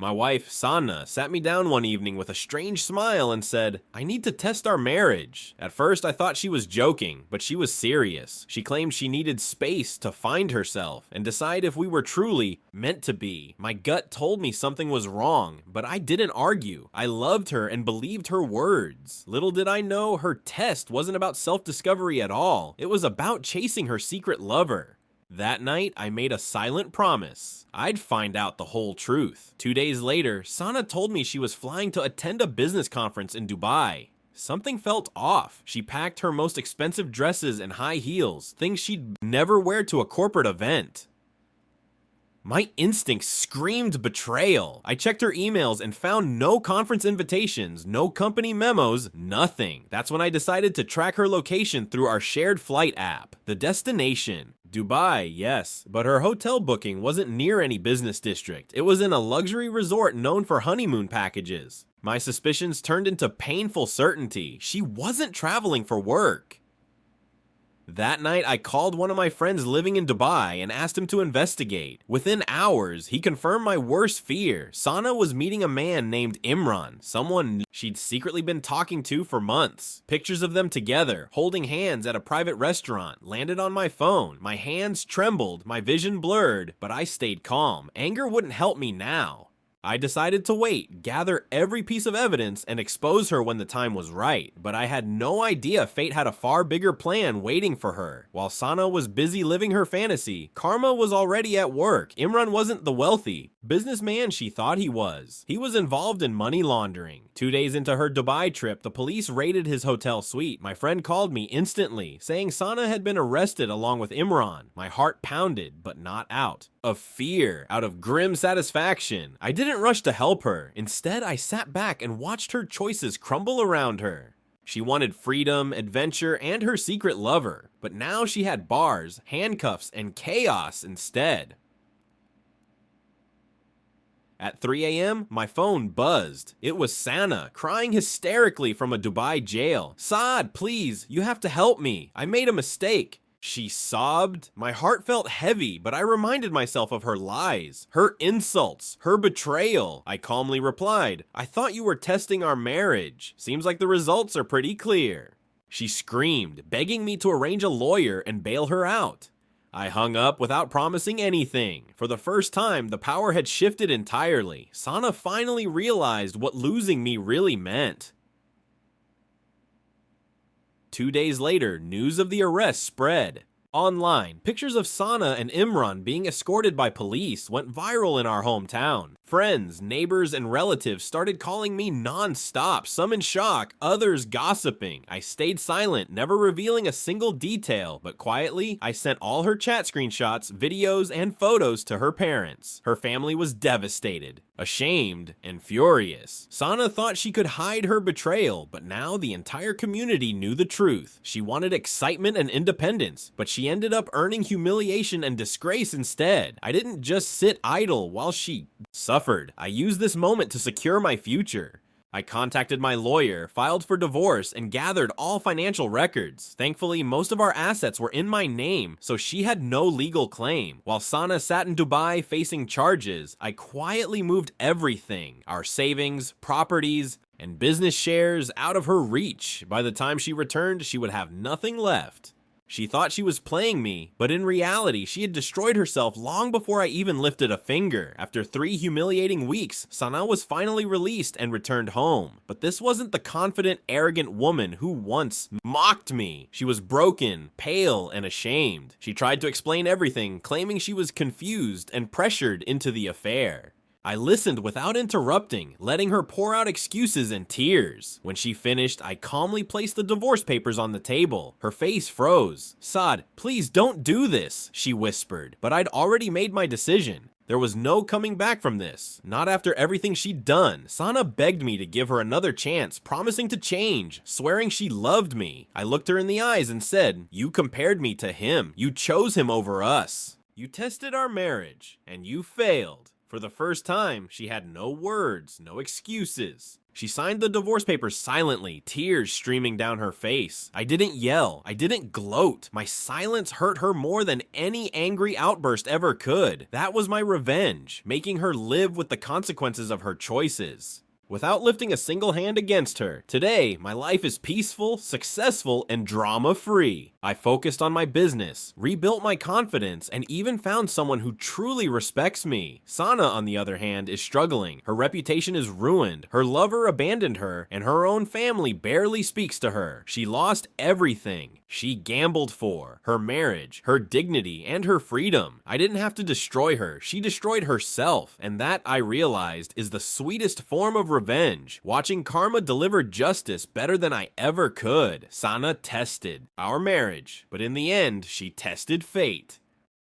My wife, Sana, sat me down one evening with a strange smile and said, "I need to test our marriage." At first, I thought she was joking, but she was serious. She claimed she needed space to find herself and decide if we were truly meant to be. My gut told me something was wrong, but I didn't argue. I loved her and believed her words. Little did I know her test wasn't about self-discovery at all. It was about chasing her secret lover. That night, I made a silent promise. I'd find out the whole truth. 2 days later, Sana told me she was flying to attend a business conference in Dubai. Something felt off. She packed her most expensive dresses and high heels, things she'd never wear to a corporate event. My instincts screamed betrayal. I checked her emails and found no conference invitations, no company memos, nothing. That's when I decided to track her location through our shared flight app. The destination, Dubai, yes, but her hotel booking wasn't near any business district. It was in a luxury resort known for honeymoon packages. My suspicions turned into painful certainty. She wasn't traveling for work. That night, I called one of my friends living in Dubai and asked him to investigate. Within hours, he confirmed my worst fear. Sana was meeting a man named Imran, someone she'd secretly been talking to for months. Pictures of them together, holding hands at a private restaurant, landed on my phone. My hands trembled, my vision blurred, but I stayed calm. Anger wouldn't help me now. I decided to wait, gather every piece of evidence, and expose her when the time was right, but I had no idea fate had a far bigger plan waiting for her. While Sana was busy living her fantasy, Karma was already at work. Imran wasn't the wealthy businessman she thought he was. He was involved in money laundering. 2 days into her Dubai trip, the police raided his hotel suite. My friend called me instantly, saying Sana had been arrested along with Imran. My heart pounded, but not out of fear, out of grim satisfaction. I didn't rush to help her. Instead, I sat back and watched her choices crumble around her. She wanted freedom, adventure, and her secret lover, but now she had bars, handcuffs, and chaos instead. At 3 a.m., my phone buzzed. It was Sana, crying hysterically from a Dubai jail. "Saad, please, you have to help me. I made a mistake." She sobbed. My heart felt heavy, but I reminded myself of her lies, her insults, her betrayal. I calmly replied, "I thought you were testing our marriage. Seems like the results are pretty clear." She screamed, begging me to arrange a lawyer and bail her out. I hung up without promising anything. For the first time, the power had shifted entirely. Sana finally realized what losing me really meant. 2 days later, news of the arrest spread. Online, pictures of Sana and Imran being escorted by police went viral in our hometown. Friends, neighbors, and relatives started calling me non-stop, some in shock, others gossiping. I stayed silent, never revealing a single detail, but quietly, I sent all her chat screenshots, videos, and photos to her parents. Her family was devastated, ashamed, and furious. Sana thought she could hide her betrayal, but now the entire community knew the truth. She wanted excitement and independence, but she ended up earning humiliation and disgrace instead. I didn't just sit idle while she suffered. I used this moment to secure my future. I contacted my lawyer, filed for divorce, and gathered all financial records. Thankfully, most of our assets were in my name, so she had no legal claim. While Sana sat in Dubai facing charges, I quietly moved everything, our savings, properties, and business shares, out of her reach. By the time she returned, she would have nothing left. She thought she was playing me, but in reality, she had destroyed herself long before I even lifted a finger. After 3 humiliating weeks, Sana was finally released and returned home. But this wasn't the confident, arrogant woman who once mocked me. She was broken, pale, and ashamed. She tried to explain everything, claiming she was confused and pressured into the affair. I listened without interrupting, letting her pour out excuses and tears. When she finished, I calmly placed the divorce papers on the table. Her face froze. "Saad, please don't do this," she whispered. But I'd already made my decision. There was no coming back from this. Not after everything she'd done. Sana begged me to give her another chance, promising to change, swearing she loved me. I looked her in the eyes and said, "You compared me to him. You chose him over us. You tested our marriage, and you failed. For the first time, she had no words, no excuses. She signed the divorce papers silently, tears streaming down her face. I didn't yell. I didn't gloat. My silence hurt her more than any angry outburst ever could. That was my revenge, making her live with the consequences of her choices. Without lifting a single hand against her, today, my life is peaceful, successful, and drama-free. I focused on my business, rebuilt my confidence, and even found someone who truly respects me. Sana, on the other hand, is struggling. Her reputation is ruined. Her lover abandoned her, and her own family barely speaks to her. She lost everything she gambled for: her marriage, her dignity, and her freedom. I didn't have to destroy her. She destroyed herself, and that, I realized, is the sweetest form of revenge. Watching karma deliver justice better than I ever could. Sana tested our marriage, but in the end, she tested fate.